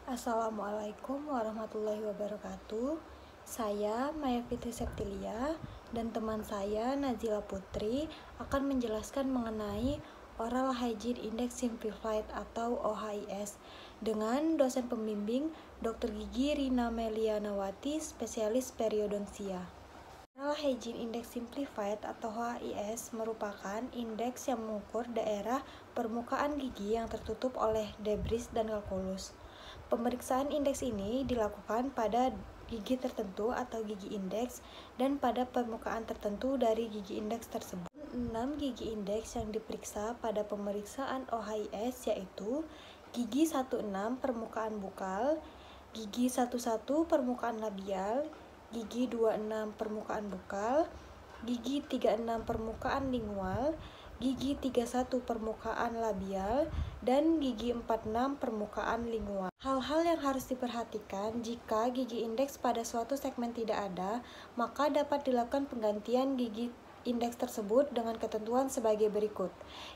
Assalamualaikum warahmatullahi wabarakatuh. Saya Maya Fitri Septilia dan teman saya Nazila Putri akan menjelaskan mengenai Oral Hygiene Index Simplified atau OHIS dengan dosen pembimbing Dr. Gigi Rina Melianawati, spesialis periodontia. Oral Hygiene Index Simplified atau OHIS merupakan indeks yang mengukur daerah permukaan gigi yang tertutup oleh debris dan kalkulus. Pemeriksaan indeks ini dilakukan pada gigi tertentu atau gigi indeks dan pada permukaan tertentu dari gigi indeks tersebut. 6 gigi indeks yang diperiksa pada pemeriksaan OHIS yaitu gigi 16 permukaan bukal, gigi 11 permukaan labial, gigi 26 permukaan bukal, gigi 36 permukaan lingual, gigi 31 permukaan labial, dan gigi 46 permukaan lingual. Hal-hal yang harus diperhatikan jika gigi indeks pada suatu segmen tidak ada, maka dapat dilakukan penggantian gigi indeks tersebut dengan ketentuan sebagai berikut.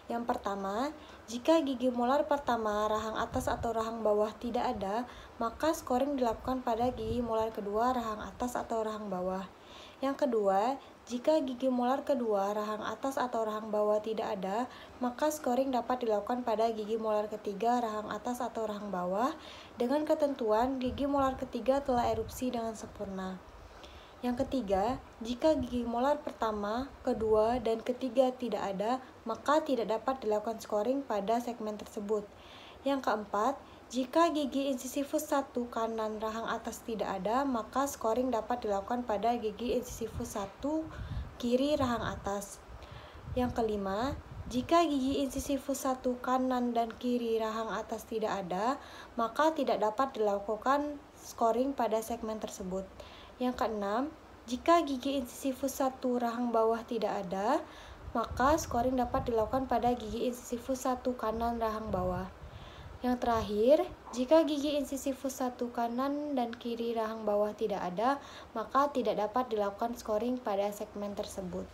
Yang pertama, jika gigi molar pertama, rahang atas atau rahang bawah tidak ada, maka scoring dilakukan pada gigi molar kedua, rahang atas atau rahang bawah. Yang kedua, jika gigi molar kedua, rahang atas atau rahang bawah tidak ada, maka scoring dapat dilakukan pada gigi molar ketiga, rahang atas atau rahang bawah, dengan ketentuan gigi molar ketiga telah erupsi dengan sempurna. Yang ketiga, jika gigi molar pertama, kedua, dan ketiga tidak ada, maka tidak dapat dilakukan scoring pada segmen tersebut. Yang keempat, jika gigi incisifus 1 kanan rahang atas tidak ada, maka scoring dapat dilakukan pada gigi incisifus 1 kiri rahang atas. Yang kelima, jika gigi incisifus 1 kanan dan kiri rahang atas tidak ada, maka tidak dapat dilakukan scoring pada segmen tersebut. Yang keenam, jika gigi incisifus 1 rahang bawah tidak ada, maka scoring dapat dilakukan pada gigi incisifus 1 kanan rahang bawah. Yang terakhir, jika gigi incisifus 1 kanan dan kiri rahang bawah tidak ada, maka tidak dapat dilakukan scoring pada segmen tersebut.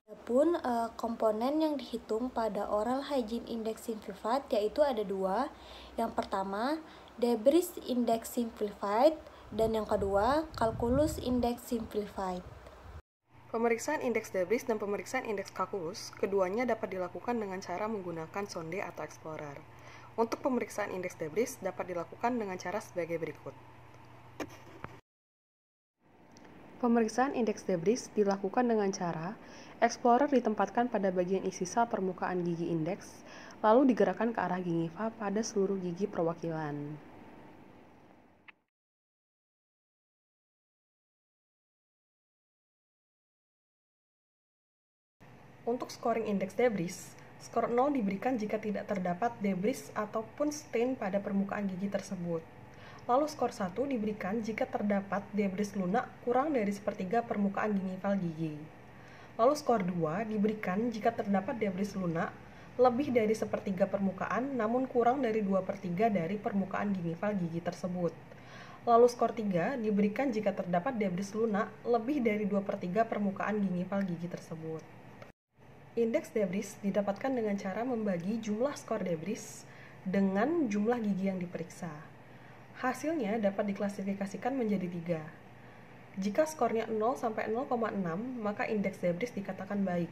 Adapun komponen yang dihitung pada Oral Hygiene Index Simplified yaitu ada dua. Yang pertama, Debris Index Simplified, dan yang kedua, Calculus Index Simplified. Pemeriksaan indeks debris dan pemeriksaan indeks kalkulus, keduanya dapat dilakukan dengan cara menggunakan sonde atau explorer. Untuk pemeriksaan indeks debris dapat dilakukan dengan cara sebagai berikut. Pemeriksaan indeks debris dilakukan dengan cara explorer ditempatkan pada bagian sisa permukaan gigi indeks, lalu digerakkan ke arah gingiva pada seluruh gigi perwakilan. Untuk scoring indeks debris, skor 0 diberikan jika tidak terdapat debris ataupun stain pada permukaan gigi tersebut. Lalu skor 1 diberikan jika terdapat debris lunak kurang dari sepertiga permukaan gingival gigi. Lalu skor 2 diberikan jika terdapat debris lunak lebih dari sepertiga permukaan namun kurang dari 2/3 dari permukaan gingival gigi tersebut. Lalu skor 3 diberikan jika terdapat debris lunak lebih dari 2/3 permukaan gingival gigi tersebut. Indeks debris didapatkan dengan cara membagi jumlah skor debris dengan jumlah gigi yang diperiksa. Hasilnya dapat diklasifikasikan menjadi 3. Jika skornya 0 sampai 0,6, maka indeks debris dikatakan baik.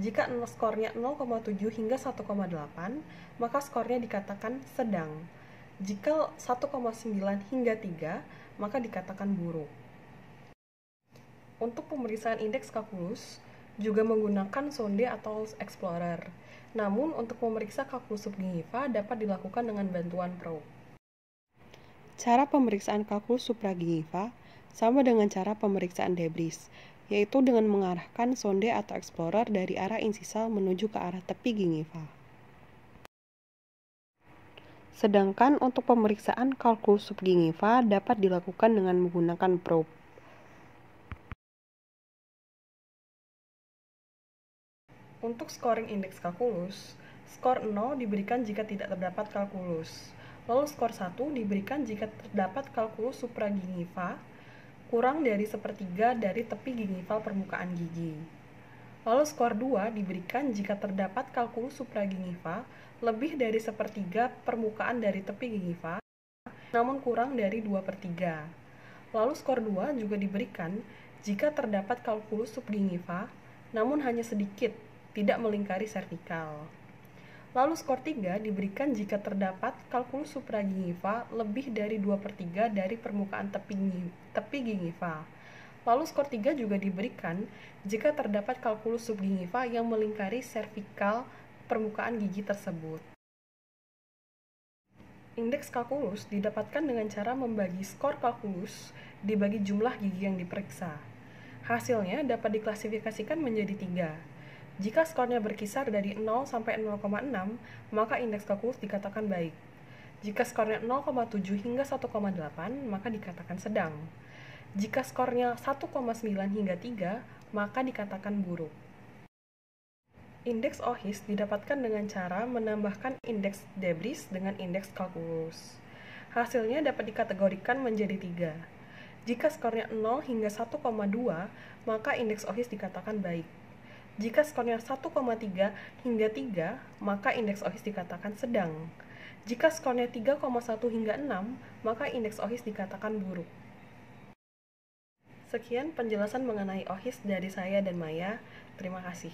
Jika skornya 0,7 hingga 1,8, maka skornya dikatakan sedang. Jika 1,9 hingga 3, maka dikatakan buruk. Untuk pemeriksaan indeks kalkulus, juga menggunakan sonde atau explorer. Namun, untuk memeriksa kalkulus subgingiva dapat dilakukan dengan bantuan probe. Cara pemeriksaan kalkulus supragingiva sama dengan cara pemeriksaan debris, yaitu dengan mengarahkan sonde atau explorer dari arah insisal menuju ke arah tepi gingiva. Sedangkan untuk pemeriksaan kalkulus subgingiva dapat dilakukan dengan menggunakan probe. Untuk scoring indeks kalkulus, skor 0 diberikan jika tidak terdapat kalkulus. Lalu skor 1 diberikan jika terdapat kalkulus supragingiva kurang dari sepertiga dari tepi gingival permukaan gigi. Lalu skor 2 diberikan jika terdapat kalkulus supragingiva lebih dari sepertiga permukaan dari tepi gingiva namun kurang dari 2/3. Lalu skor 2 juga diberikan jika terdapat kalkulus subgingiva, namun hanya sedikit, tidak melingkari servikal. Lalu skor 3 diberikan jika terdapat kalkulus supragingiva lebih dari 2/3 dari permukaan tepi gingiva. Lalu skor 3 juga diberikan jika terdapat kalkulus subgingiva yang melingkari servikal permukaan gigi tersebut. Indeks kalkulus didapatkan dengan cara membagi skor kalkulus dibagi jumlah gigi yang diperiksa. Hasilnya dapat diklasifikasikan menjadi 3. Jika skornya berkisar dari 0 sampai 0,6, maka indeks kalkulus dikatakan baik. Jika skornya 0,7 hingga 1,8, maka dikatakan sedang. Jika skornya 1,9 hingga 3, maka dikatakan buruk. Indeks OHIS didapatkan dengan cara menambahkan indeks Debris dengan indeks kalkulus. Hasilnya dapat dikategorikan menjadi 3. Jika skornya 0 hingga 1,2, maka indeks OHIS dikatakan baik. Jika skornya 1,3 hingga 3, maka indeks OHIS dikatakan sedang. Jika skornya 3,1 hingga 6, maka indeks OHIS dikatakan buruk. Sekian penjelasan mengenai OHIS dari saya dan Maya. Terima kasih.